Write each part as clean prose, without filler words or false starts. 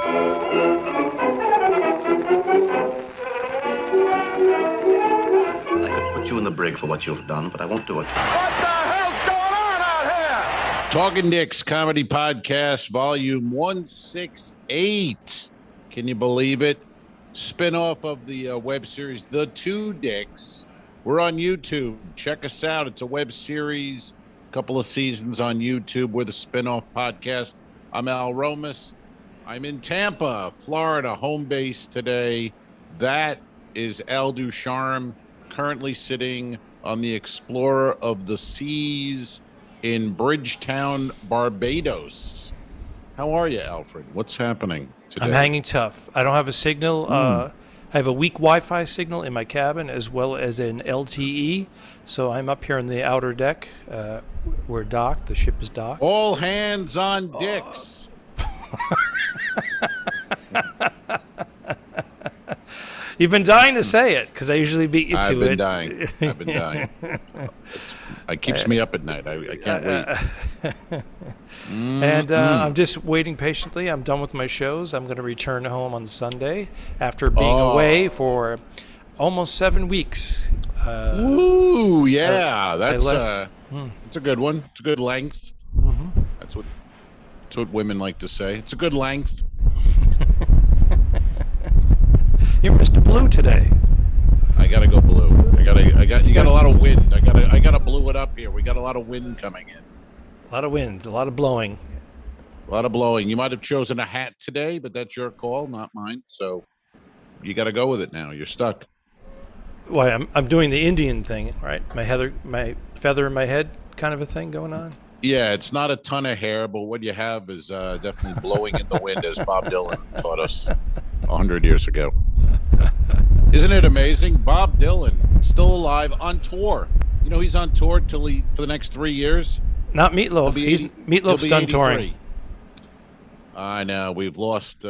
I could put you in the brig for what you've done, but I won't do it. What the hell's going on out here? Talking Dicks Comedy Podcast, Volume 168. Can you believe it? Spinoff of the web series, The Two Dicks. We're on YouTube. Check us out. It's a web series, a couple of seasons on YouTube. We're the spinoff podcast. I'm Al Romas. I'm in Tampa, Florida, home base today. That is Al Ducharme, currently sitting on the Explorer of the Seas in Bridgetown, Barbados. How are you, Alfred? What's happening today? I'm hanging tough. I don't have a signal. I have a weak Wi-Fi signal in my cabin as well as an LTE. So I'm up here on the outer deck. We're docked. The ship is docked. All hands on dicks. You've been dying to say it because I usually beat you to it. I've been dying. It keeps me up at night. I can't wait. And I'm just waiting patiently. I'm done with my shows. I'm going to return home on Sunday after being away for almost 7 weeks. Ooh, yeah. That's a good one. It's a good length. Mm-hmm. That's what women like to say. It's a good length. You're Mr. Blue today. I gotta go blue. You got a lot of wind. I gotta blue it up here. We got a lot of wind coming in. A lot of wind, a lot of blowing. A lot of blowing. You might have chosen a hat today, but that's your call, not mine. So you got to go with it now. You're stuck. Why? I'm doing the Indian thing, right? My feather in my head, kind of a thing going on. Yeah, it's not a ton of hair, but what you have is definitely blowing in the wind, as Bob Dylan taught us 100 years ago. Isn't it amazing? Bob Dylan, still alive, on tour. You know, he's on tour for the next 3 years. Not Meatloaf. Meatloaf's done touring. I know. We lost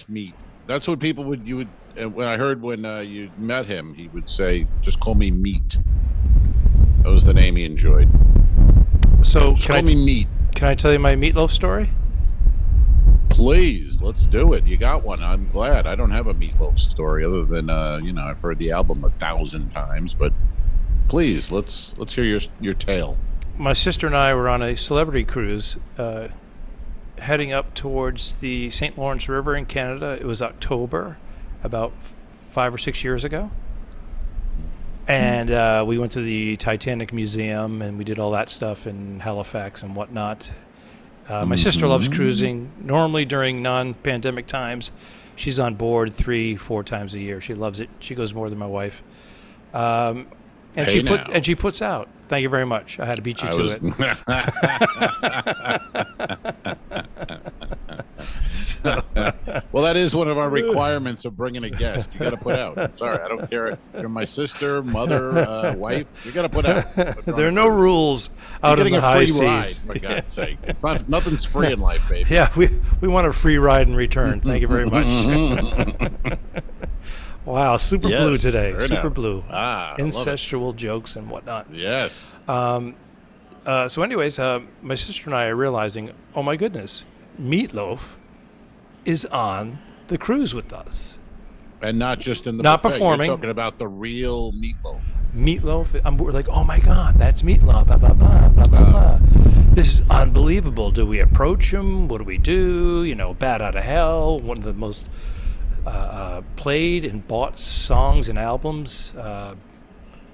Meat. That's what people would. When I heard when you met him, he would say, "Just call me Meat." That was the name he enjoyed. So just call me Meat. Can I tell you my Meatloaf story? Please, let's do it. You got one. I'm glad. I don't have a Meatloaf story other than I've heard the album 1,000 times. But please, let's hear your tale. My sister and I were on a celebrity cruise heading up towards the St. Lawrence River in Canada. It was October, about 5 or 6 years ago. And we went to the Titanic Museum, and we did all that stuff in Halifax and whatnot. My sister loves cruising. Normally during non-pandemic times, she's on board 3-4 times a year. She loves it. She goes more than my wife. And she puts out. Thank you very much. I had to beat you to it. Well, that is one of our requirements of bringing a guest. You got to put out. I'm sorry, I don't care if you're my sister, mother, wife. You got to put out. There are no rules out in the high seas. Ride, for God's sake. It's not. Nothing's free in life, baby. Yeah, we want a free ride in return. Thank you very much. Wow, super blue today. Super blue. Incestual jokes and whatnot. Yes. So anyways, my sister and I are realizing, oh my goodness, Meatloaf is on the cruise with us. And not just in the not buffet. Performing. You're talking about the real Meatloaf. We're like, oh my God, that's Meatloaf, blah, blah, blah, blah, blah, blah. This is unbelievable. Do we approach him? What do we do? Bat Out of Hell, one of the most played and bought songs and albums.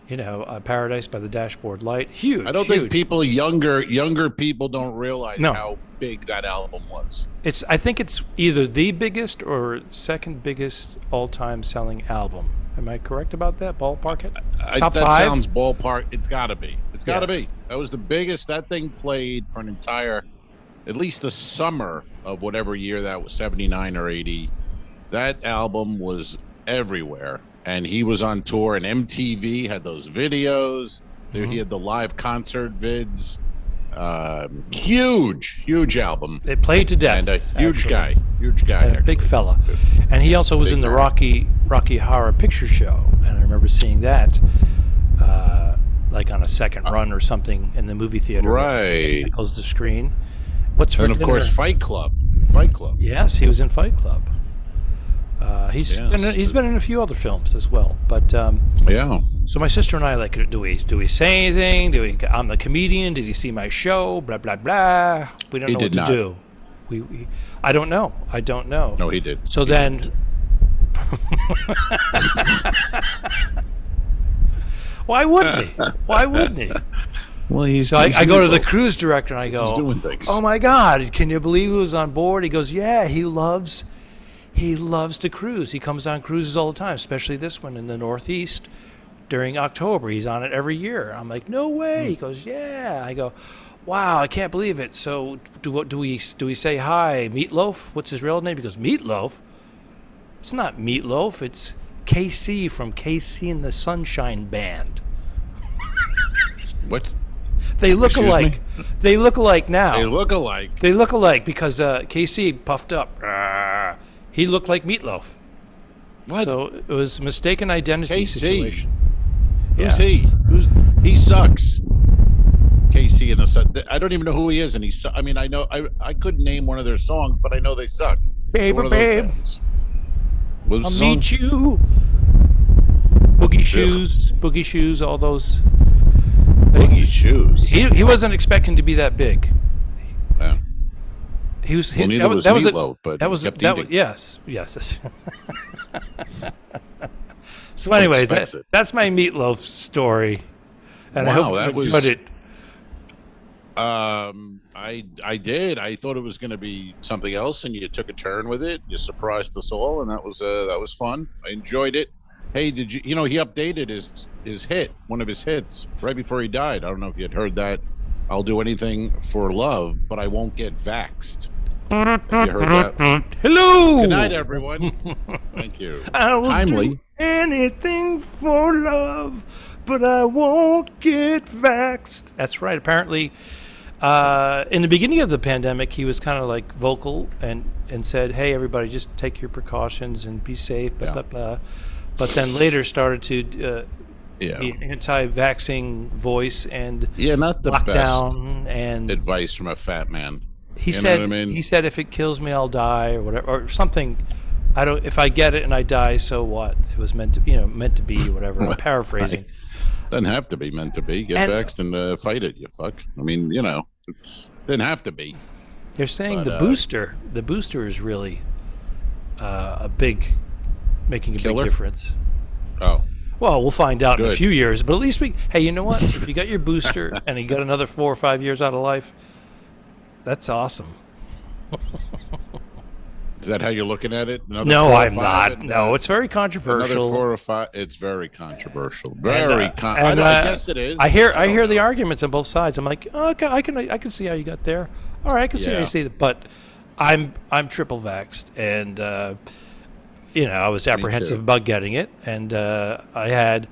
Paradise by the Dashboard Light. Huge. I don't think people younger people don't realize how big that album was. I think it's either the biggest or second biggest all-time selling album. Am I correct about that? Ballpark it? Top that 5? Sounds ballpark. It's got to be. It's got to be. That was the biggest. That thing played for an entire, at least the summer of whatever year that was, 79 or 80. That album was everywhere. And he was on tour, and MTV had those videos. He had the live concert vids. Huge album. It played to death. And a huge guy. And a big fella. And he also was in the Rocky Horror Picture Show. And I remember seeing that, like on a second run or something in the movie theater. Right. Close the screen. And of course, Fight Club. Fight Club. Yes, he was in Fight Club. He's been in a few other films as well. But Yeah. so my sister and I like, do we say anything? I'm the comedian. Did he see my show? Blah blah blah. We don't know what to do. I don't know. No, he did. So then. Why wouldn't he? Well, I go to the cruise director and I go, doing things. "Oh my God, can you believe who's on board?" He goes, "Yeah, he loves to cruise. He comes on cruises all the time, especially this one in the Northeast during October. He's on it every year." I'm like, "No way." He goes, "Yeah." I go, "Wow, I can't believe it." So do we say hi, Meatloaf? What's his real name? He goes, "Meatloaf? It's not Meatloaf. It's KC from KC and the Sunshine Band." What? They look alike. They look alike now. They look alike. They look alike because KC puffed up. He looked like Meatloaf. What? So it was a mistaken identity situation. Who's he? He sucks. KC and the Sun. I don't even know who he is, and I mean, I know I couldn't name one of their songs, but I know they suck. Baby, babe, I'll songs? meet you. Boogie shoes, all those. Boogie shoes. He wasn't expecting to be that big. Yeah. He was. Well, neither was Meatloaf, but yes. So, anyways, that's my Meatloaf story, and I hope you enjoyed it. I did. I thought it was going to be something else, and you took a turn with it. You surprised us all, and that was fun. I enjoyed it. Hey, did you? You know, he updated his hit, one of his hits, right before he died. I don't know if you had heard that. I'll do anything for love, but I won't get vaxxed. Have you heard that? Hello. Good night, everyone. Thank you. I will Timely. do anything for love, but I won't get vaxxed. That's right. Apparently, in the beginning of the pandemic, he was kind of like vocal and said, "Hey, everybody, just take your precautions and be safe." Blah blah blah. But then later started to be anti-vaxxing voice and not the lockdown best and advice from a fat man. He said, "He said if it kills me, I'll die," or whatever, or something. I don't. If I get it and I die, so what? It was meant to be, or whatever. I'm paraphrasing. Doesn't have to be meant to be. Get vaxxed and fight it. You fuck. I mean, it didn't have to be. They're saying the booster is really making a killer? big difference. Oh. Well, we'll find out in a Good. few years. But at least hey, you know what? If you got your booster and you got another 4 or 5 years out of life, that's awesome. Is that how you're looking at it? No, I'm not. No, it's very controversial. Another 4 or 5. It's very controversial. I guess it is. I hear the arguments on both sides. I'm like, oh, okay, I can see how you got there. All right, I can see how you see it. But I'm triple vaxxed, and I was apprehensive about getting it, and I had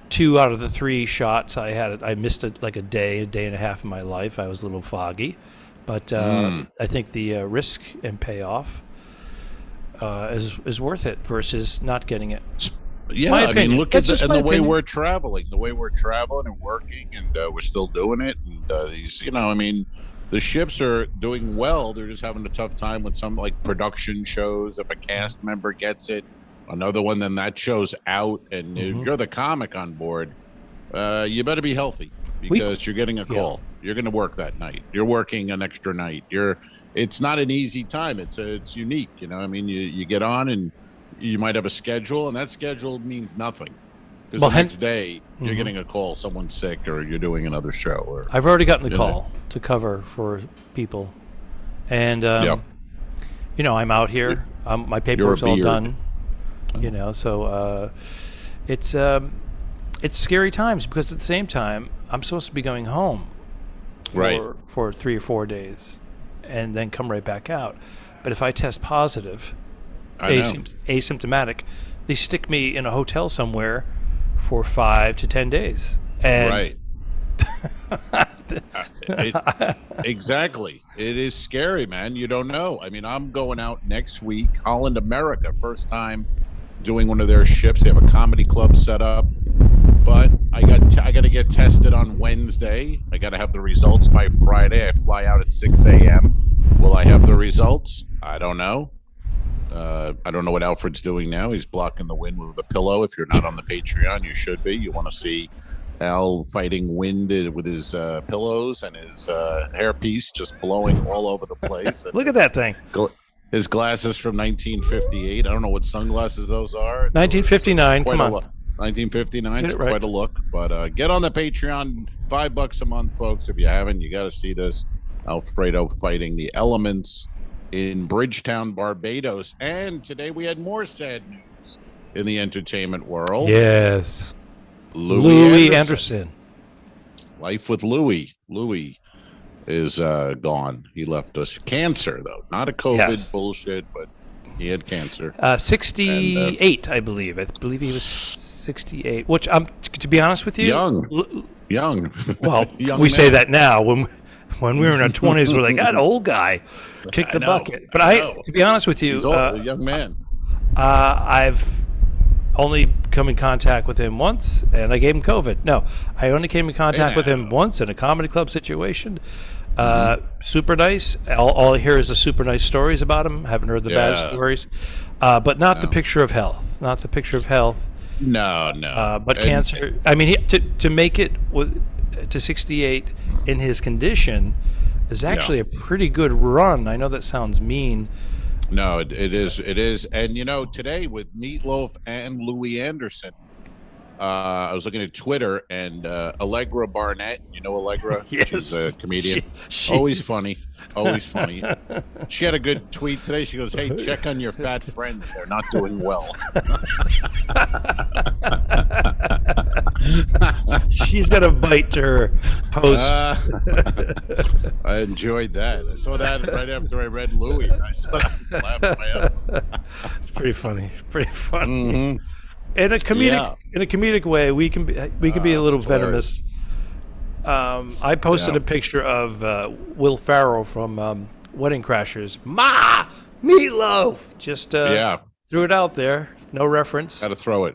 2 out of the 3 shots. I missed like a day and a half of my life. I was a little foggy, but I think the risk and payoff is worth it versus not getting it. Yeah, I mean, look at the way we're traveling, and working, and we're still doing it. And the ships are doing well. They're just having a tough time with some like production shows. If a cast member gets it, another one, then that show's out. And if you're the comic on board, you better be healthy because you're getting a call. Yeah. You're going to work that night. You're working an extra night. It's not an easy time. It's unique. You get on and you might have a schedule, and that schedule means nothing. Because the next day, you're getting a call, someone's sick, or you're doing another show. I've already gotten the call to cover for people. And, I'm out here. My paperwork's all done. So it's scary times because at the same time, I'm supposed to be going home for 3 or 4 days and then come right back out. But if I test positive, asymptomatic, they stick me in a hotel somewhere for 5 to 10 days. And exactly. It is scary, man. You don't know. I mean, I'm going out next week, Holland America, first time doing one of their ships. They have a comedy club set up, but I got to get tested on Wednesday. I got to have the results by Friday. I fly out at 6 a.m. Will I have the results? I don't know. I don't know what Alfred's doing now. He's blocking the wind with a pillow. If you're not on the Patreon, you should be. You want to see Al fighting wind with his pillows and his hairpiece just blowing all over the place. Look at that thing. His glasses from 1958. I don't know what sunglasses those are. 1959. Come on. 1959. It's right. quite a look. But get on the Patreon. $5 a month, folks. If you haven't, you got to see this. Alfredo fighting the elements in Bridgetown, Barbados. And today we had more sad news in the entertainment world. Yes. Louis Anderson. Life with Louis. Louis is gone. He left us. Cancer, though. Not a COVID bullshit, but he had cancer. 68, and, I believe. I believe he was 68, which to be honest with you. Young. Well, young we man. say that now. When we were in our 20s, we're like, that old guy kicked the bucket. But to be honest with you, he's old, a young man. I've only come in contact with him once, and I gave him COVID. No, I only came in contact with him once in a comedy club situation. Super nice. All I hear is the super nice stories about him. Haven't heard the bad stories. But not the picture of health. Not the picture of health. No. But cancer. I mean, to make it to 68 in his condition is actually a pretty good run. I know that sounds mean. No, it is. And, today with Meatloaf and Louis Anderson, I was looking at Twitter, and Allegra Barnett, Allegra? Yes. She's a comedian. Always funny. She had a good tweet today. She goes, hey, check on your fat friends. They're not doing well. She's got a bite to her post. I enjoyed that. I saw that right after I read Louis. I saw that laugh my ass off. It's pretty funny. Mm-hmm. In a comedic way, we can be a little venomous. I posted a picture of Will Ferrell from Wedding Crashers. Meatloaf. Just threw it out there. No reference. Got to throw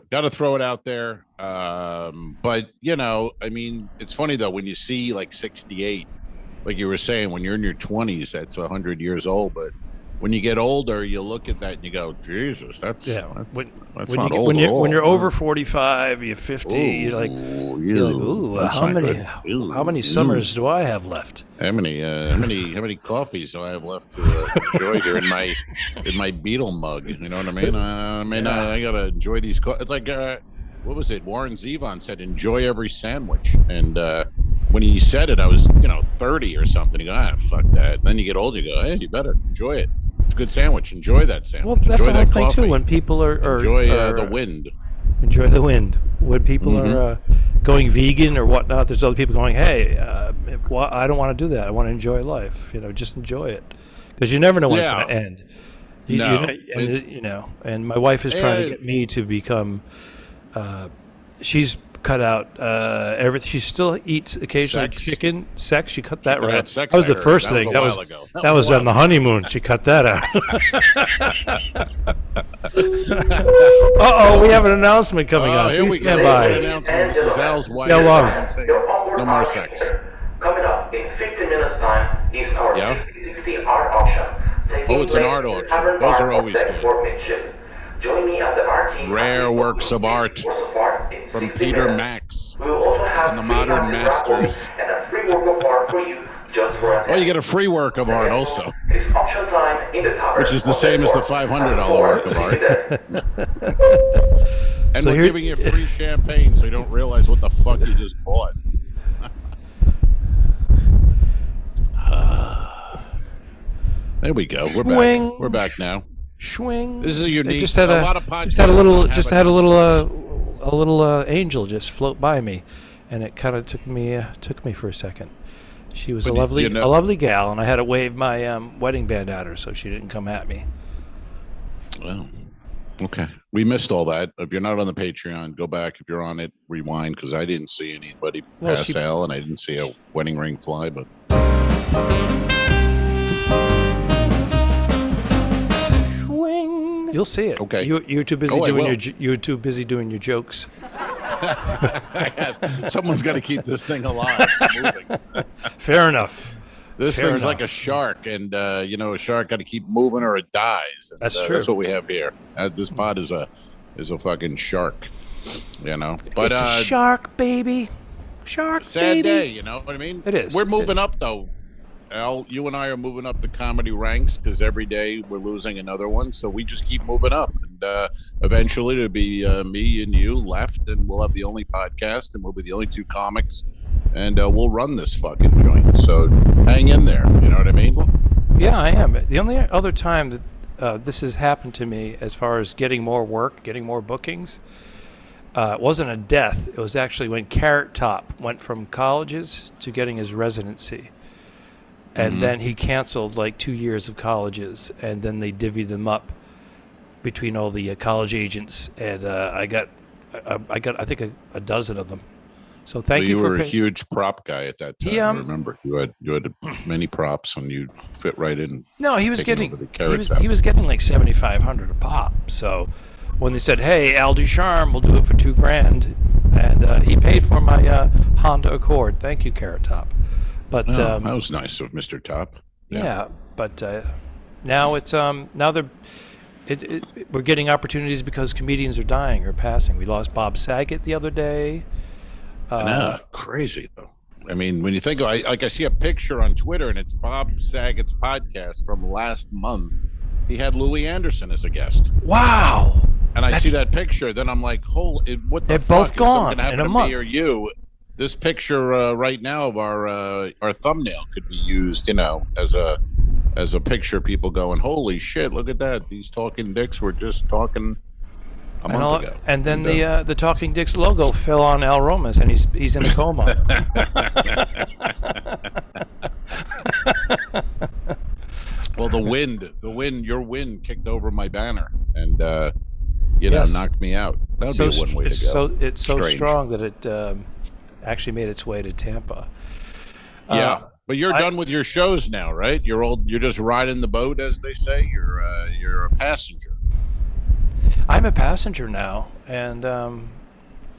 it out there. But I mean, it's funny though when you see like 68, like you were saying, when you're in your 20s, that's 100 years old. But when you get older, you look at that and you go, Jesus, that's not old. When you're over 45, you're 50, you're like, ooh, how many summers do I have left? How many coffees do I have left to enjoy here in my Beetle mug? You know what I mean? I gotta enjoy these. It's like what was it? Warren Zevon said, "Enjoy every sandwich." And when he said it, I was 30 or something. You go, fuck that. And then you get older, you go, hey, you better enjoy it. It's a good sandwich. Enjoy that sandwich. Well, that's enjoy the whole thing coffee. too. When people are enjoy the wind. Enjoy the wind. When people are going vegan or whatnot, there's other people going, hey, I don't want to do that. I want to enjoy life. Just enjoy it, because you never know when it's going to end. And my wife is trying to get me to become. She's cut out everything. She still eats occasionally chicken. Sex. She cut that right. That was the first thing. That was on the honeymoon. She cut that out. We have an announcement coming up. Here we go. This is Al's wife. How long? No more sex. Coming up in 15 minutes time is our 60/60 art auction. It's an art auction. Those are always good. Join me at the art team. Rare works of art from Peter Max We will also have and the Modern Masters. And a free work of art for you just for a you get a free work of art also. It's auction time in the tower. Which is the same as the $500 work of art. And we're giving you free champagne so you don't realize what the fuck you just bought. There we go. We're back. We're back now. Swing. This is a unique. Just had a little angel just float by me, and it kind of took me for a second. She was a lovely gal, and I had to wave my wedding band at her so she didn't come at me. Well, okay. We missed all that. If you're not on the Patreon, go back. If you're on it, rewind, because I didn't see anybody pass Al, and I didn't see a wedding ring fly, but. You'll see it. Okay. You're too busy doing your jokes. Someone's got to keep this thing alive, moving. Fair enough. This Fair thing's enough. like a shark, and a shark got to keep moving or it dies. And, That's true. That's what we have here. This pod is a fucking shark. But it's a shark, baby. Shark, sad baby. day. You know what I mean? It is. We're moving up though. Al, you and I are moving up the comedy ranks because every day we're losing another one. So we just keep moving up, and eventually it'll be me and you left, and we'll have the only podcast, and we'll be the only two comics, and we'll run this fucking joint. So hang in there. You know what I mean? Well, yeah, I am. The only other time that this has happened to me, as far as getting more work, getting more bookings, it wasn't a death. It was actually when Carrot Top went from colleges to getting his residency. And then he canceled like 2 years of colleges, and then they divvied them up between all the college agents, and I got I think a dozen of them. So thank you for. You were a huge prop guy at that time. Yeah, I remember you had many props, and you fit right in. No, he was taking getting over the Carrot he was getting like $7,500 a pop. So when they said, "Hey, Al Ducharme, we'll do it for $2,000," and he paid for my Honda Accord. Thank you, Carrot Top. But that was nice of Mr. Top. Yeah, but now it's now we're getting opportunities because comedians are dying or passing. We lost Bob Saget the other day. Crazy though. I mean, when you think of, I see a picture on Twitter, and it's Bob Saget's podcast from last month. He had Louis Anderson as a guest. Wow! And I see that picture, then I'm like, "Holy, what the they're fuck? both gone Is something in a happened to month." me or you?" This picture right now of our thumbnail could be used, as a picture. People going, "Holy shit! Look at that! These talking dicks were just talking a month ago." And then the Talking Dicks logo fell on Al Romas, and he's in a coma. Well, your wind kicked over my banner, and knocked me out. That'd be one way to go. It's so Strange. strong that it actually made its way to Tampa. Yeah, but you're done with your shows now, right? You're just riding the boat, as they say. You're a passenger. I'm a passenger now, and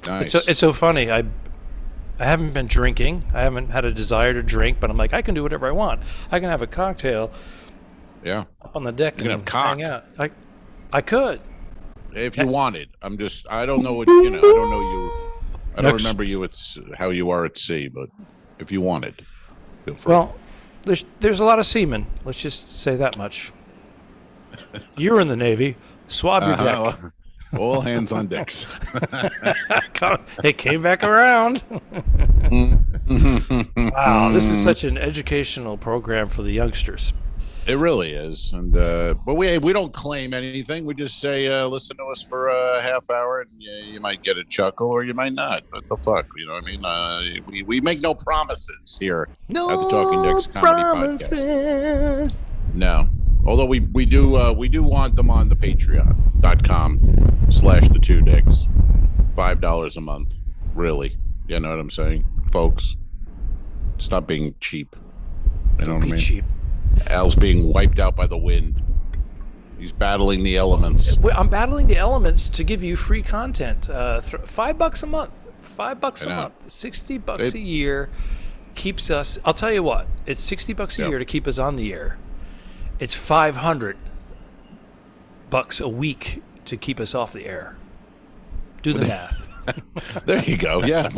Nice. it's so funny. I haven't been drinking. I haven't had a desire to drink, but I'm like, I can do whatever I want. I can have a cocktail. Yeah. Up on the deck You can and have cock. hang out. I could. If you wanted. I don't know what, I don't know you. I don't remember you. It's how you are at sea, but if you wanted, feel free. Well, there's a lot of seamen. Let's just say that much. You're in the Navy. Swab your deck. All hands on decks. It came back around. Wow, this is such an educational program for the youngsters. It really is, and but we don't claim anything. We just say listen to us for a half hour, and you might get a chuckle or you might not. What the fuck, you know what I mean? We make no promises here at the Talking Dicks Comedy Podcast. No, although we do want them on the Patreon.com/the2dicks, $5 a month. Really, you know what I'm saying, folks? Stop being cheap. You know what I mean? Cheap. Al's being wiped out by the wind. He's battling the elements. I'm battling the elements to give you free content. $5 a month. $5 a month. $60 a year keeps us. I'll tell you what. It's $60 a year to keep us on the air. It's $500 a week to keep us off the air. Do the math. There you go. Yeah,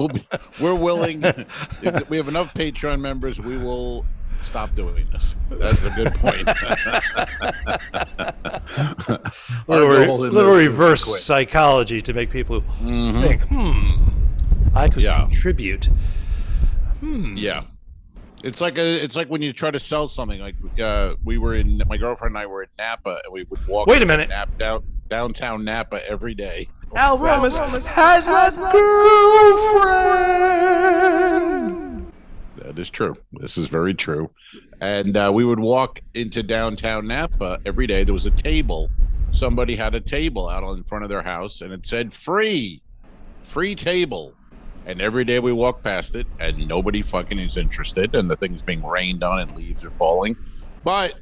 we're willing. If we have enough Patreon members, we will stop doing this. That's a good point. little reverse psychology to make people think, I could contribute. Yeah. It's like when you try to sell something. Like my girlfriend and I were in Napa, and we would walk. Wait a minute. Downtown Napa every day. Al Romas has a girlfriend. That is true. This is very true. And we would walk into downtown Napa every day. There was a table. Somebody had a table out in front of their house, and it said free table. And every day we walk past it, and nobody fucking is interested, and the thing's being rained on and leaves are falling. But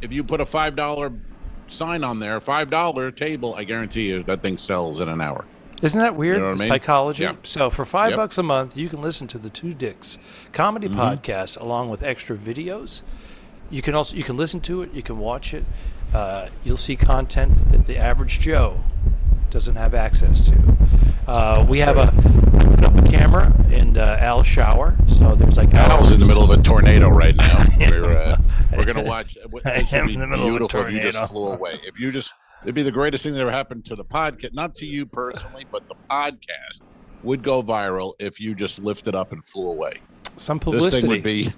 if you put a $5 sign on there, $5 table, I guarantee you that thing sells in an hour. Isn't that weird? You know what I mean? Psychology. Yeah. So for $5 a month, you can listen to the Two Dicks comedy podcast along with extra videos. You can listen to it. You can watch it. You'll see content that the average Joe doesn't have access to. We have put up a camera in Al's shower, so there's like Al's in the middle of a tornado right now. We're gonna watch. It would be in the middle of a beautiful if you just tornado. flew away. It'd be the greatest thing that ever happened to the podcast. Not to you personally, but the podcast would go viral if you just lifted up and flew away. Some publicity. This thing would be,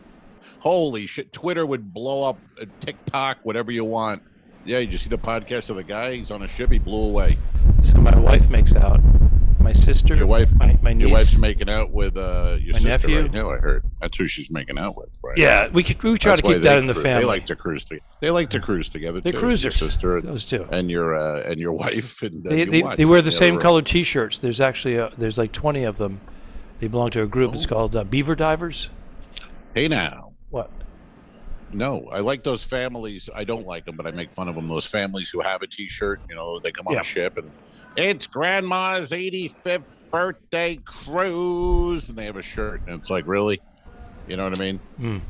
holy shit. Twitter would blow up, TikTok, whatever you want. Yeah, you just see the podcast of the guy. He's on a ship. He blew away. So my wife makes out. My sister. Your wife. My niece. Your wife's making out with your sister nephew. right now. I heard that's who she's making out with. Right? Yeah, we try to keep that in the family. They like to cruise together. They like to cruise together. They're too. cruisers. Your sister, those two, and your wife, and they wear the same colored T-shirts. There's actually there's like 20 of them. They belong to a group. It's called Beaver Divers. Hey now. What? No, I like those families. I don't like them, but I make fun of them. Those families who have a T-shirt, they come on a ship and it's Grandma's 85th birthday cruise, and they have a shirt, and it's like, really, you know what I mean? Mm.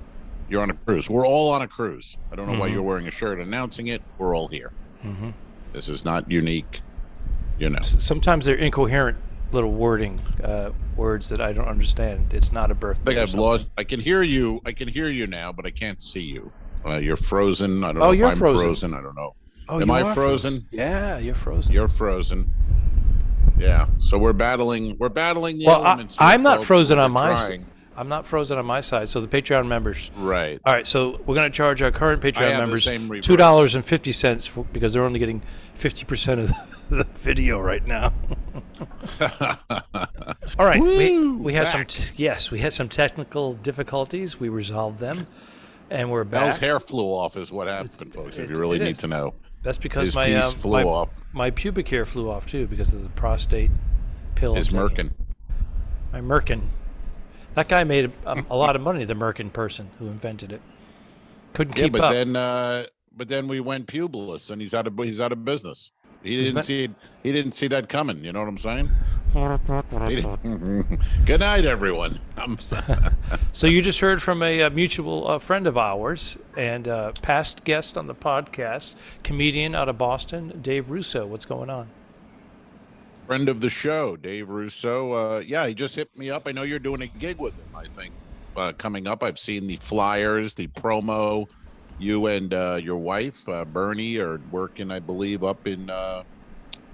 You're on a cruise. We're all on a cruise. I don't know why you're wearing a shirt announcing it. We're all here. Mm-hmm. This is not unique, Sometimes they're incoherent little words that I don't understand. It's not a birthday. I think I've lost. I can hear you. I can hear you now, but I can't see you. You're frozen. I don't know if I'm frozen. I don't know. Oh, Am I frozen? Yeah, you're frozen. You're frozen. Yeah. So we're battling the elements. I'm not frozen on my side. I'm not frozen on my side. So the Patreon members. Right. All right. So we're going to charge our current Patreon members $2.50 because they're only getting 50% of the video right now. All right. We had we had some technical difficulties. We resolved them, and we're back. Al's hair flew off is what happened, folks. If you really need to know. That's because His piece flew off. My pubic hair flew off too because of the prostate pill. His merkin. My merkin. That guy made a lot of money. The merkin person who invented it couldn't keep up. But then we went pubeless, and he's out of business. He didn't see that coming. You know what I'm saying? Good night, everyone. So you just heard from a mutual friend of ours and past guest on the podcast, comedian out of Boston, Dave Russo. What's going on? Friend of the show, Dave Russo. He just hit me up. I know you're doing a gig with him, I think, coming up. I've seen the flyers, the promo. You and your wife, Bernie, are working, I believe, up in,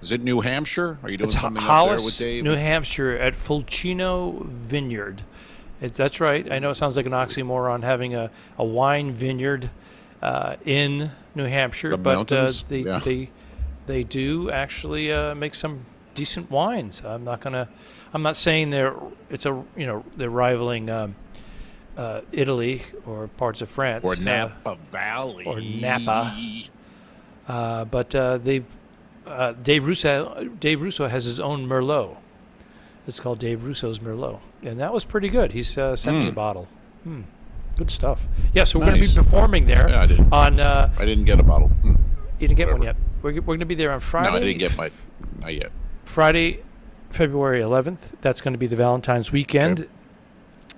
is it New Hampshire? Are you doing something Hollis, up there with Dave? New Hampshire at Fulcino Vineyard. That's right. I know it sounds like an oxymoron having a wine vineyard in New Hampshire, The but mountains? they do actually make some decent wines. I'm not saying they're rivaling Italy or parts of France or Napa Valley or Napa, but Dave Russo has his own Merlot. It's called Dave Russo's Merlot, and that was pretty good. He's sent me a bottle. Good stuff. Yeah, so we're going to be performing there. Yeah, I did. I didn't get a bottle. You didn't get one yet. We're going to be there on Friday. No, I didn't get not yet. Friday, February 11th. That's going to be the Valentine's weekend. Okay.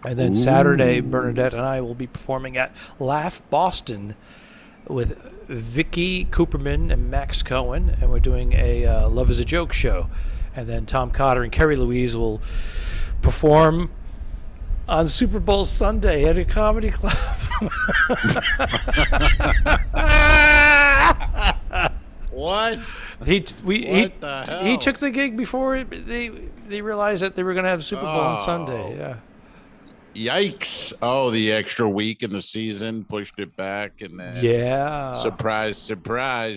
And then Saturday, Bernadette and I will be performing at Laugh Boston with Vicky Cooperman and Max Cohen, and we're doing a Love is a Joke show. And then Tom Cotter and Kerry Louise will perform on Super Bowl Sunday at a comedy club. What? He took the gig before they realized that they were going to have Super Bowl on Sunday. Yeah. Yikes. Oh, the extra week in the season pushed it back, and then surprise,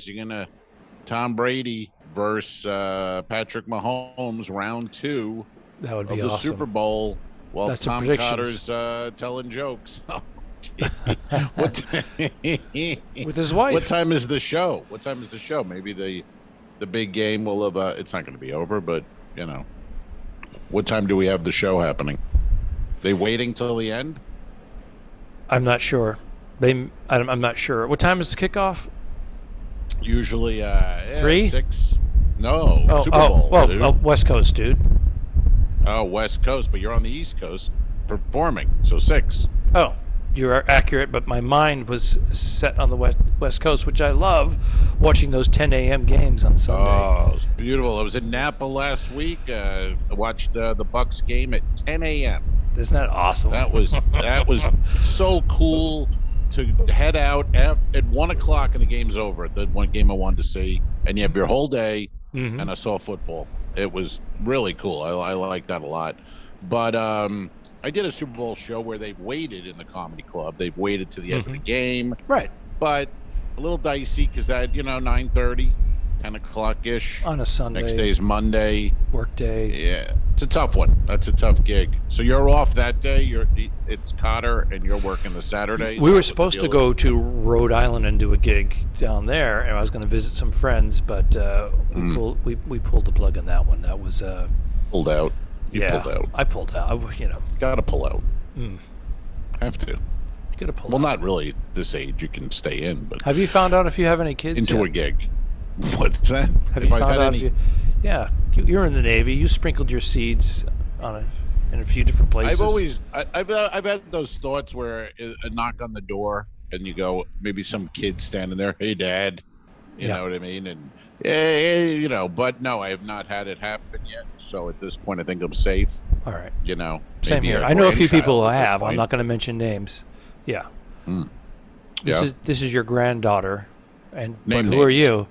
you're gonna Tom Brady versus Patrick Mahomes round 2 that would be of the awesome. Super Bowl while That's Tom Cotter's telling jokes. With his wife. What time is the show? Maybe the big game will have it's not going to be over, but what time do we have the show happening? They waiting till the end? I'm not sure. I'm not sure. What time is the kickoff? Usually 3? 6. No, Oh, Super Bowl. Dude. West Coast, dude. Oh, West Coast, but you're on the East Coast performing, so 6. Oh, you're accurate, but my mind was set on the West Coast, which I love, watching those 10 a.m. games on Sunday. Oh, it's beautiful. I was in Napa last week. I watched the Bucks game at 10 a.m. Isn't that awesome? That was so cool to head out at 1 o'clock and the game's over. The one game I wanted to see, and you have your whole day, and I saw football. It was really cool. I like that a lot. But I did a Super Bowl show where they've waited in the comedy club. They've waited to the end of the game. Right. But a little dicey because that, 9:30, 10 o'clock-ish. On a Sunday. Next day's Monday. Work day. Yeah. It's a tough one. That's a tough gig. So you're off that day. It's Cotter, and you're working the Saturday. We were supposed to go to Rhode Island and do a gig down there, and I was going to visit some friends, but we pulled the plug on that one. That was pulled out. You pulled out. I pulled out. Gotta pull out. Have to. Gotta pull out. Well, not really this age. You can stay in, but have you found out if you have any kids into yet? a gig? What's that? Have you found out if you? Yeah, you're in the Navy. You sprinkled your seeds in a few different places. I've had those thoughts where a knock on the door and you go, maybe some kid standing there, hey Dad, you know what I mean? And but no, I have not had it happen yet. So at this point, I think I'm safe. All right. Same here. I know a few people who have. I'm not going to mention names. Yeah. This is your granddaughter, but who are you?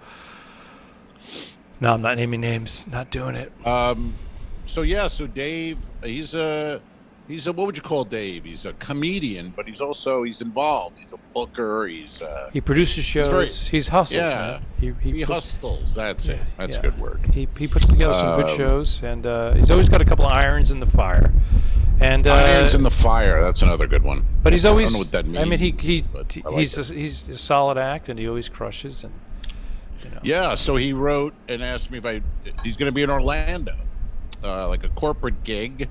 No, I'm not naming names. Not doing it. So Dave, he's a what would you call Dave? He's a comedian, but he's involved. He's a booker. He produces shows. He hustles, man. He hustles. That's it. That's a good word. He puts together some good shows, and he's always got a couple of irons in the fire. And irons in the fire. That's another good one. But he's always. I don't know what that means. I mean, he's a solid act, and he always crushes. And yeah. So he wrote and asked me if he's going to be in Orlando, like a corporate gig.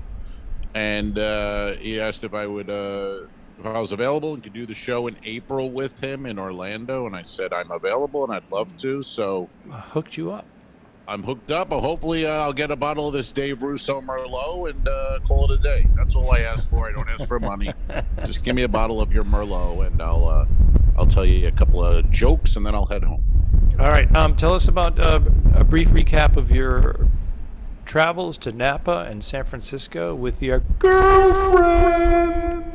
And he asked if I was available and could do the show in April with him in Orlando, and I said I'm available and I'd love to. So I hooked you up. I'm hooked up. Hopefully, I'll get a bottle of this Dave Russo Merlot and call it a day. That's all I ask for. I don't ask for money. Just give me a bottle of your Merlot, and I'll tell you a couple of jokes, and then I'll head home. All right. Tell us about a brief recap of your travels to Napa and San Francisco with your girlfriend.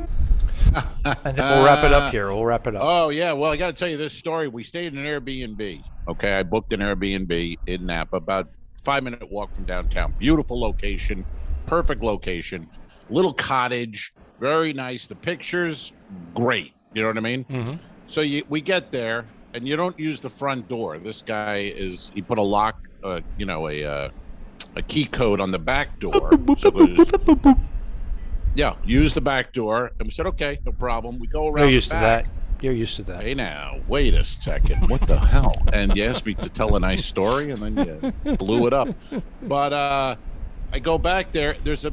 And then we'll wrap it up here. Oh, yeah. Well, I got to tell you this story. We stayed in an Airbnb. Okay. I booked an Airbnb in Napa, about 5-minute walk from downtown. Beautiful location. Perfect location. Little cottage. Very nice. The pictures, great. You know what I mean? Mm-hmm. So we get there, and you don't use the front door. This guy he put a lock, a key code on the back door. Use the back door. And we said, okay, no problem. We go around. You're used to that. Hey, now, wait a second. What the hell? And you asked me to tell a nice story, and then you blew it up. But I go back there. There's a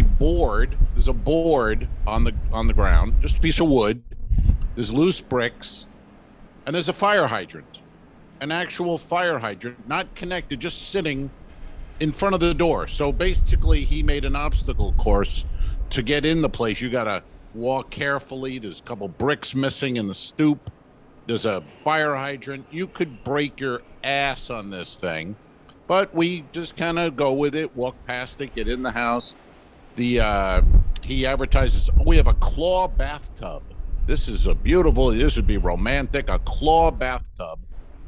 board. There's a board on the ground, just a piece of wood. There's loose bricks, and there's a fire hydrant, an actual fire hydrant, not connected, just sitting in front of the door. So basically, he made an obstacle course to get in the place. You got to walk carefully. There's a couple bricks missing in the stoop. There's a fire hydrant. You could break your ass on this thing, but we just kind of go with it, walk past it, get in the house. He advertises, we have a claw bathtub. This would be romantic, a claw bathtub.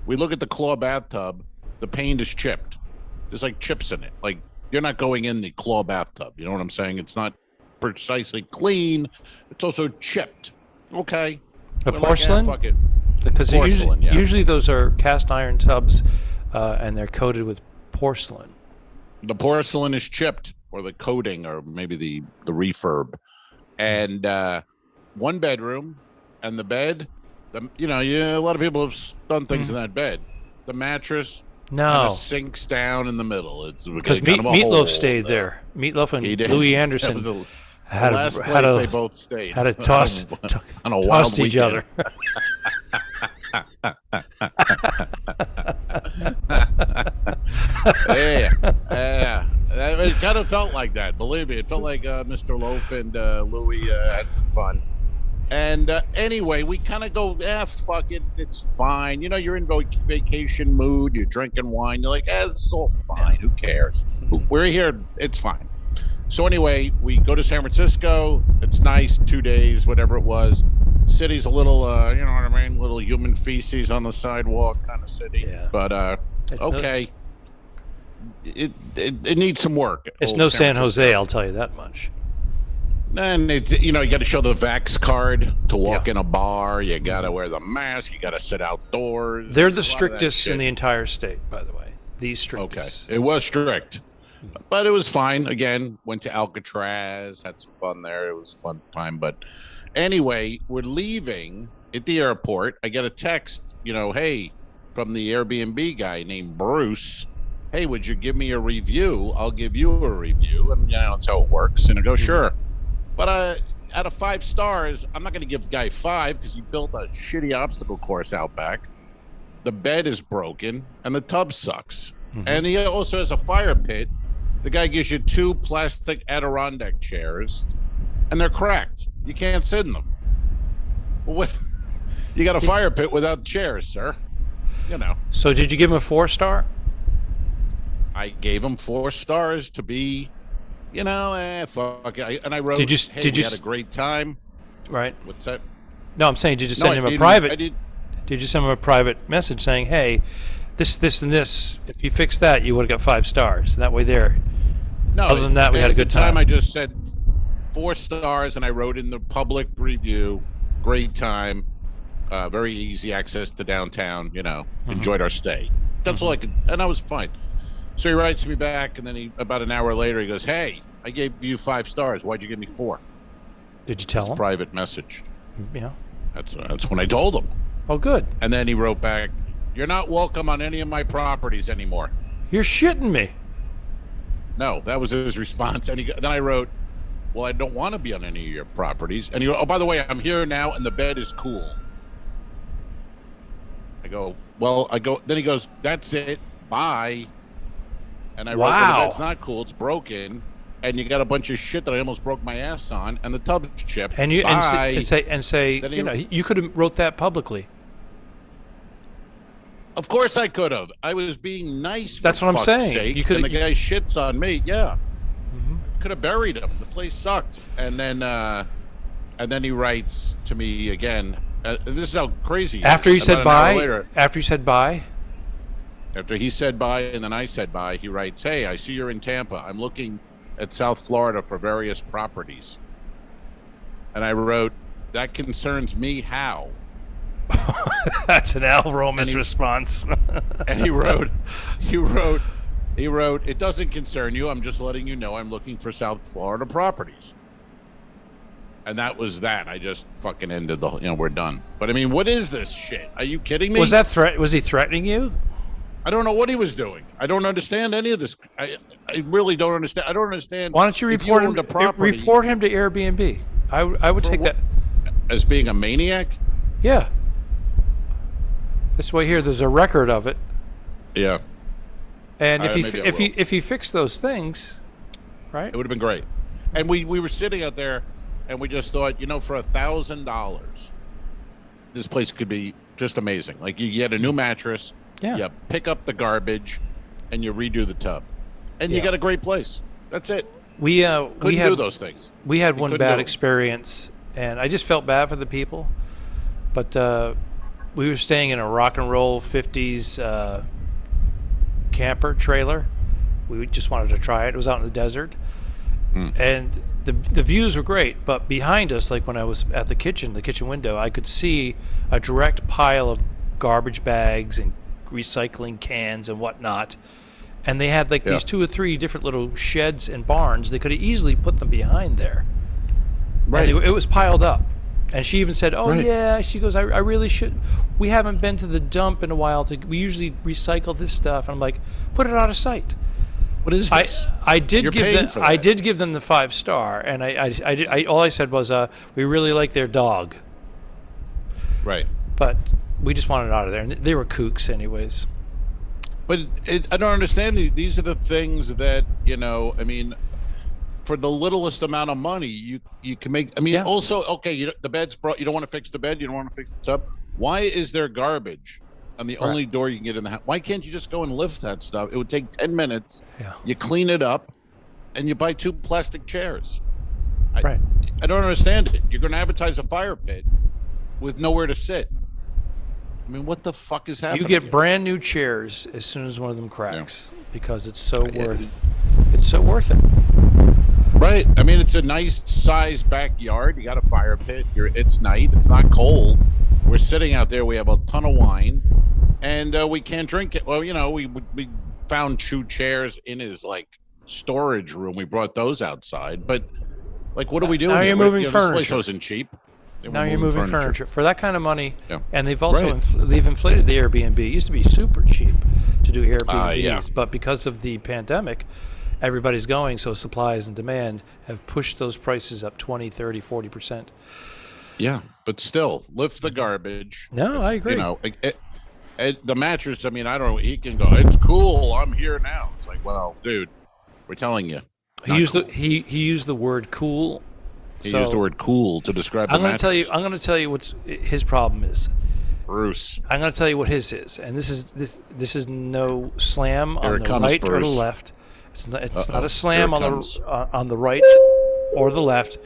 We look at the claw bathtub, the paint is chipped. There's like chips in it. Like, you're not going in the claw bathtub. You know what I'm saying? It's not precisely clean. It's also chipped. Okay. The porcelain? Fuck it. Because usually those are cast iron tubs, and they're coated with porcelain. The porcelain is chipped, or the coating, or maybe the refurb. And one bedroom, and the bed, a lot of people have done things in that bed. The mattress kind of sinks down in the middle. It's because Meatloaf stayed there. Meatloaf and Louis Anderson they both stayed. Had to toss on a wild tossed each other. Yeah. It kind of felt like that. Believe me, it felt like Mr. Loaf and Louie had some fun. And anyway, we kind of go, fuck it, it's fine. You know, you're in vacation mood, you're drinking wine, you're like, this is all fine. Who cares? We're here, it's fine. So anyway, we go to San Francisco. It's nice, 2 days, whatever it was. City's a little, you know what I mean, little human feces on the sidewalk kind of city. Yeah. But okay. It needs some work. It's no San Jose, I'll tell you that much. And you know, you got to show the Vax card to walk in a bar. You got to wear the mask. You got to sit outdoors. They're the strictest in the entire state, by the way. The strictest. Okay, it was strict, but it was fine. Again, went to Alcatraz, had some fun there. It was a fun time. But anyway, we're leaving at the airport. I get a text, you know, hey, from the Airbnb guy named Bruce. Hey, would you give me a review? I'll give you a review. And, you know, that's how it works. And I go, sure. But out of 5 stars, I'm not going to give the guy 5 because he built a shitty obstacle course out back. The bed is broken, and the tub sucks. And he also has a fire pit. The guy gives you 2 plastic Adirondack chairs, and they're cracked. You can't sit in them. What? You got a fire pit without chairs, sir. You know. So did you give him a 4-star? I gave him 4 stars to be, you know, fuck. And I wrote, did you had a great time. Right. What's that? No, I'm saying, did you send him a private? Did you send him a private message saying, hey, this, and this, if you fix that, you would have got 5 stars. And that way there. No. Other than that, we had a good time. I just said 4 stars, and I wrote in the public review, great time, very easy access to downtown, you know, enjoyed our stay. That's all I could, and I was fine. So he writes me back, and then about an hour later, he goes, hey, I gave you 5 stars. Why'd you give me 4? Did you tell him? Private message. Yeah. That's when I told him. Oh, good. And then he wrote back, you're not welcome on any of my properties anymore. You're shitting me. No, that was his response. And then I wrote, well, I don't want to be on any of your properties. And he goes, oh, by the way, I'm here now, and the bed is cool. I go, then he goes, that's it. Bye. And I wrote, well, that's not cool. It's broken, and you got a bunch of shit that I almost broke my ass on, and the tub's chipped. And you Bye. and say, you know, you could have wrote that publicly. Of course, I could have. I was being nice. That's what I'm saying. Sake, you could. And the guy shits on me. Yeah, could have buried him. The place sucked. And then he writes to me again. This is how crazy. After he said bye. After you said bye. After he said bye and then I said bye, he writes, hey, I see you're in Tampa. I'm looking at South Florida for various properties. And I wrote, that concerns me how? That's an Al Romas response. And he wrote, it doesn't concern you. I'm just letting you know I'm looking for South Florida properties. And that was that. I just fucking ended the, you know, we're done. But I mean, what is this shit? Are you kidding me? Was he threatening you? I don't know what he was doing. I don't understand any of this. I really don't understand. I don't understand. Why don't you report him to Airbnb? I would take that as being a maniac. Yeah. This way here, there's a record of it. Yeah. And if he fixed those things, right? It would have been great. And we were sitting out there, and we just thought, you know, for $1,000, this place could be just amazing. Like you get a new mattress. Yeah. You pick up the garbage, and you redo the tub, and you got a great place. That's it. We couldn't do those things. We had one bad experience, and I just felt bad for the people. But we were staying in a rock and roll 50s camper trailer. We just wanted to try it. It was out in the desert, and the views were great. But behind us, like when I was at the kitchen window, I could see a direct pile of garbage bags and recycling cans and whatnot, and they had like these 2 or 3 different little sheds and barns. They could have easily put them behind there, right? And it was piled up. And she even said, "Oh yeah," she goes, "I really should. We haven't been to the dump in a while. We usually recycle this stuff." And I'm like, "Put it out of sight." What is this? I did give them the 5-star, and I all I said was, "We really like their dog." Right. But we just wanted out of there, and they were kooks anyways. But I don't understand. These are the things that, I mean, for the littlest amount of money, you can make. I mean, also, okay, the bed's brought. You don't want to fix the bed. You don't want to fix the tub. Why is there garbage on the only door you can get in the house? Why can't you just go and lift that stuff? It would take 10 minutes. Yeah. You clean it up, and you buy 2 plastic chairs. I don't understand it. You're going to advertise a fire pit with nowhere to sit. I mean, what the fuck is happening? You get brand new chairs as soon as one of them cracks because it's so worth it. Right. I mean, it's a nice sized backyard. You got a fire pit. It's night. It's not cold. We're sitting out there. We have a ton of wine, and we can't drink it. Well, we found 2 chairs in his storage room. We brought those outside, but what do we do? Now you're moving furniture. This place wasn't cheap. Now you're moving furniture for that kind of money, and they've also they've inflated the Airbnb. It used to be super cheap to do Airbnbs, but because of the pandemic, everybody's going, so supplies and demand have pushed those prices up 20, 30, 40%. Yeah, but still, lift the garbage. No, I agree. The mattress, I mean, I don't know. He can go, it's cool, I'm here now. It's like, well, dude, we're telling you. He used the word cool. He used the word cool to describe the mattress. I'm going to tell you what his problem is. Bruce. I'm going to tell you what his is. And this is no slam on the right Bruce. or the left. It's not a slam on the right or the left.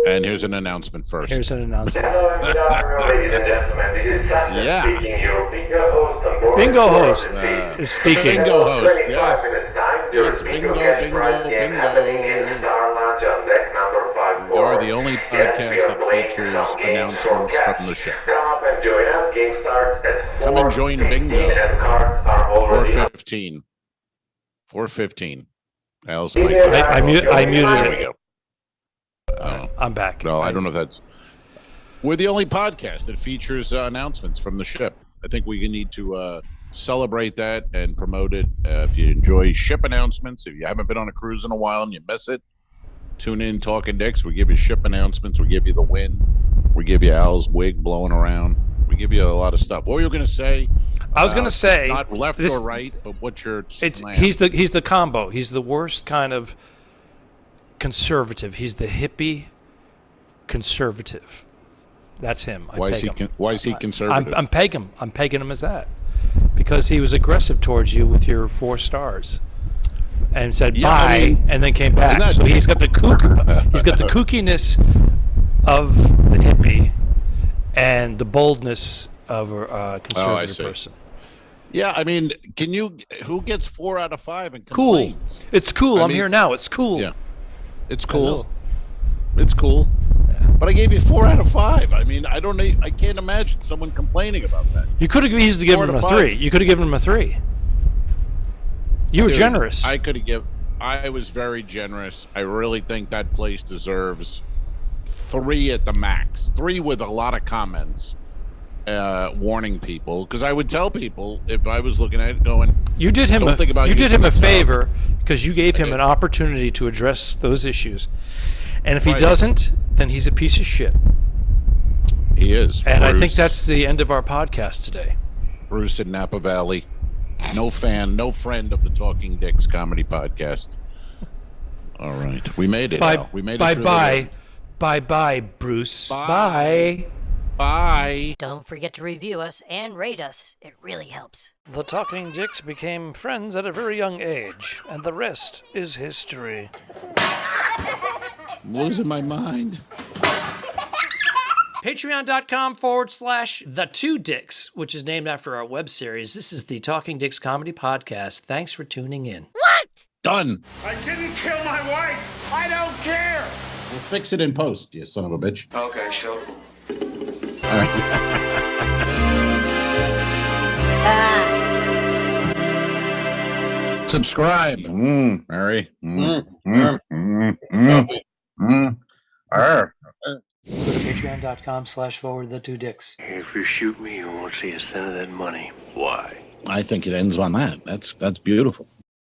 And here's an announcement first. Here's an announcement. Hello, good afternoon, ladies and gentlemen. This is Sasha speaking, your bingo host on board. Bingo host is speaking. Bingo host, 25 minutes time, there's bingo cash prize game happening in Star Lounge on deck number 54. We are the only podcast that features announcements from the show. Come up and join us. Game starts at 4:15. Come and join bingo. And cards are already 4:15. 4:15. I muted There it. we go. I'm back. No, I don't know if that's. We're the only podcast that features announcements from the ship. I think we need to celebrate that and promote it. If you enjoy ship announcements, if you haven't been on a cruise in a while and you miss it, tune in Talking Dicks. We give you ship announcements. We give you the wind. We give you Al's wig blowing around. We give you a lot of stuff. What were you going to say? I was going to say not left or right, but what's your slam? He's the combo. He's the worst kind of conservative. He's the hippie conservative. That's him. Why is he conservative? I'm pegging him as that because he was aggressive towards you with your 4 stars and said bye and then came back. So he's got the kookiness of the hippie and the boldness of a conservative person. Yeah, I mean, who gets 4 out of 5 and complains? Cool. It's cool. I'm here now. It's cool. Yeah. It's cool. It's cool. But I gave you 4 out of 5. I mean, I can't imagine someone complaining about that. You could have easily given him a 3. You could have given him a 3. You were generous. I was very generous. I really think that place deserves 3 at the max. 3 with a lot of comments. Warning people, because I would tell people if I was looking at it going, you did him a favor because you gave him an opportunity to address those issues, and if he doesn't, then he's a piece of shit. He is. And Bruce, I think that's the end of our podcast today. Bruce in Napa Valley, no friend of the Talking Dicks comedy podcast. All right, we made it. We made it. Bye, Bruce. Bye. Bye. Don't forget to review us and rate us. It really helps. The Talking Dicks became friends at a very young age, and the rest is history. I'm losing my mind. Patreon.com/The2Dicks, which is named after our web series. This is the Talking Dicks Comedy Podcast. Thanks for tuning in. What? Done. I didn't kill my wife. I don't care. We'll fix it in post, you son of a bitch. Okay, sure. All right. Subscribe. Mary. Go to patreon.com/The2Dicks. If you shoot me, you won't see a cent of that money. Why? I think it ends on that. That's beautiful.